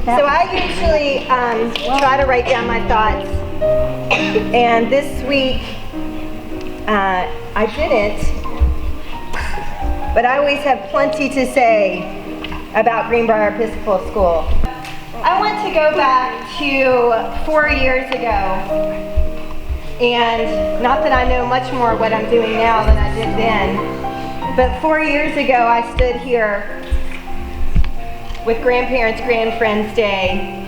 So I usually try to write down my thoughts, and this week I didn't, but I always have plenty to say about Greenbrier Episcopal School. I want to go back to 4 years ago, and not that I know much more what I'm doing now than I did then, but 4 years ago I stood here with Grandparents Grand Friends Day,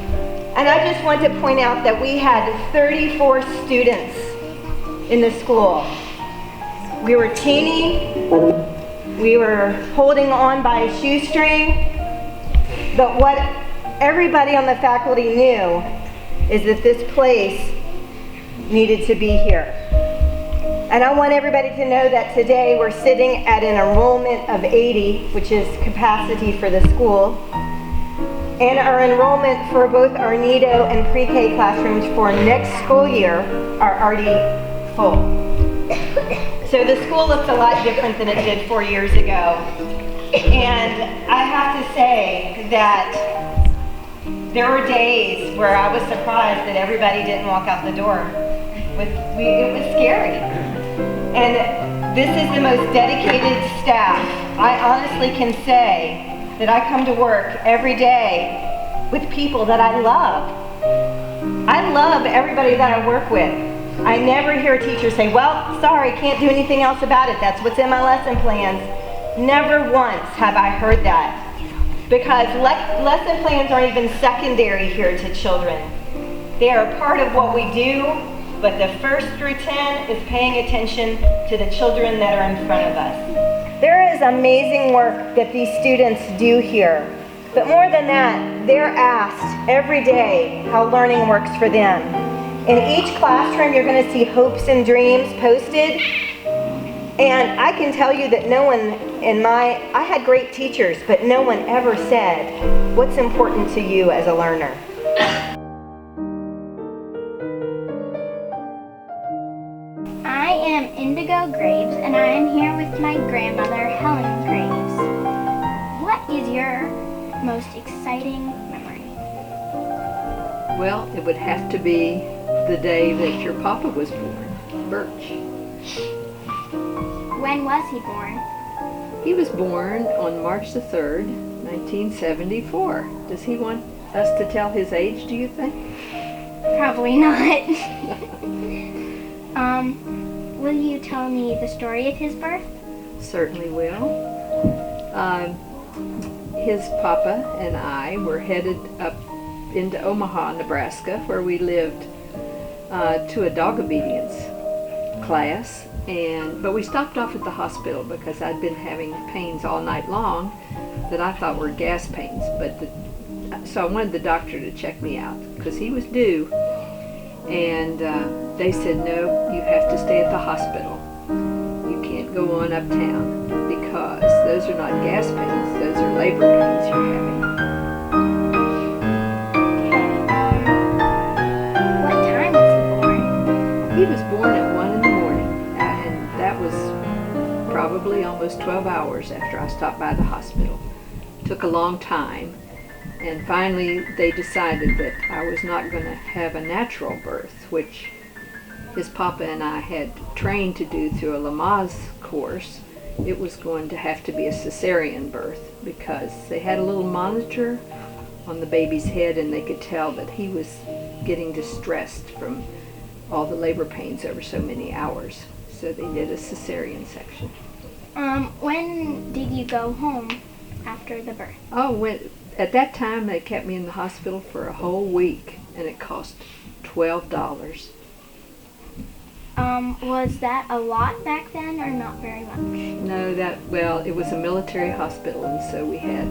and I just want to point out that we had 34 students in the school. We were teeny, we were holding on by a shoestring, but what everybody on the faculty knew is that this place needed to be here. And I want everybody to know that today we're sitting at an enrollment of 80, which is capacity for the school. And our enrollment for both our Nido and pre-K classrooms for next school year are already full. So the school looks a lot different than it did 4 years ago. And I have to say that there were days where I was surprised that everybody didn't walk out the door. It was scary. And this is the most dedicated staff. I honestly can say that I come to work every day with people that I love. I love everybody that I work with. I never hear a teacher say, well, sorry, can't do anything else about it. That's what's in my lesson plans. Never once have I heard that. Because lesson plans aren't even secondary here to children. They are part of what we do, but the 1st through 10 is paying attention to the children that are in front of us. There is amazing work that these students do here. But more than that, they're asked every day how learning works for them. In each classroom, you're going to see hopes and dreams posted. And I can tell you that no one I had great teachers, but no one ever said, what's important to you as a learner? I am Indigo Graves, and I am here with my grandmother, Helen Graves. What is your most exciting memory? Well, it would have to be the day that your papa was born, Birch. When was he born? He was born on March the 3rd, 1974. Does he want us to tell his age, do you think? Probably not. Will you tell me the story of his birth? Certainly will. His papa and I were headed up into Omaha, Nebraska, where we lived, to a dog obedience class. But we stopped off at the hospital because I'd been having pains all night long that I thought were gas pains. So I wanted the doctor to check me out because he was due. And they said, no, you have to stay at the hospital. You can't go on uptown because those are not gas pains, those are labor pains you're having. What time was he born? He was born at 1 in the morning, and that was probably almost 12 hours after I stopped by the hospital. Took a long time. And finally, they decided that I was not going to have a natural birth, which his papa and I had trained to do through a Lamaze course. It was going to have to be a cesarean birth because they had a little monitor on the baby's head and they could tell that he was getting distressed from all the labor pains over so many hours. So they did a cesarean section. When did you go home after the birth? At that time, they kept me in the hospital for a whole week, and it cost $12. Was that a lot back then, or not very much? No, it was a military hospital, and so we had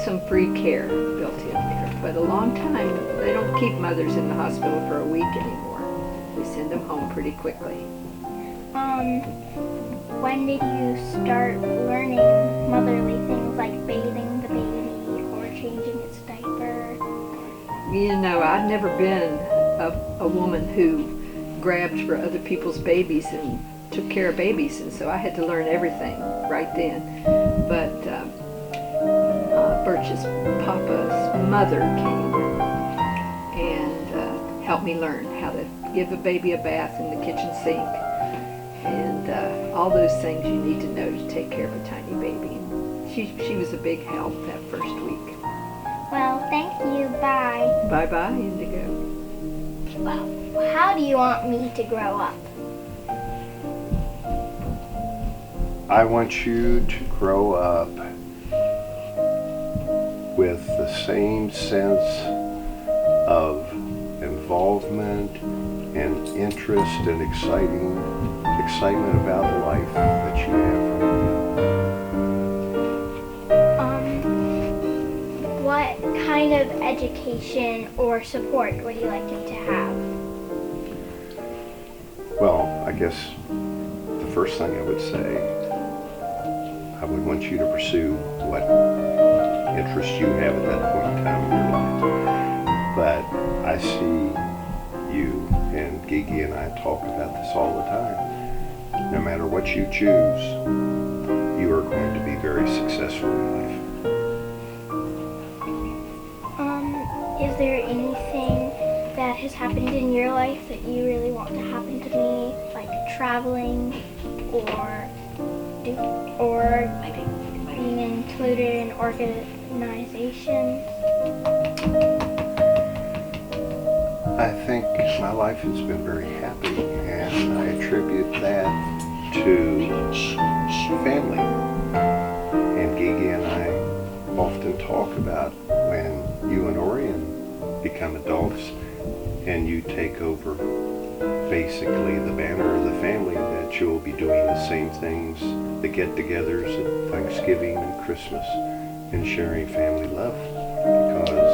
some free care built in there. But a long time, they don't keep mothers in the hospital for a week anymore. They send them home pretty quickly. When did you start learning motherly things like bathing the baby or changing its diaper? You know, I'd never been a woman who grabbed for other people's babies and took care of babies, and so I had to learn everything right then. But Birch's papa's mother came and helped me learn how to give a baby a bath in the kitchen sink and all those things you need to know to take care of a tiny baby. And she was a big help that first week. Well, thank you. Bye. Bye-bye, Indigo. Well, how do you want me to grow up? I want you to grow up with the same sense of involvement and interest and excitement about life that you have right now. What kind of education or support would you like him to have? Well, I guess the first thing I would say, I would want you to pursue what interests you have at that point in time in your life. But I see you and Gigi and I talk about this all the time. No matter what you choose, you are going to be very successful in life. Is there anything that has happened in your life that you really want to happen to me, like traveling or being included in organizations? I think my life has been very happy, and I attribute that to family. And Gigi and I often talk about when you and Orion become adults and you take over basically the banner of the family, that you'll be doing the same things, the get-togethers at Thanksgiving and Christmas, and sharing family love, because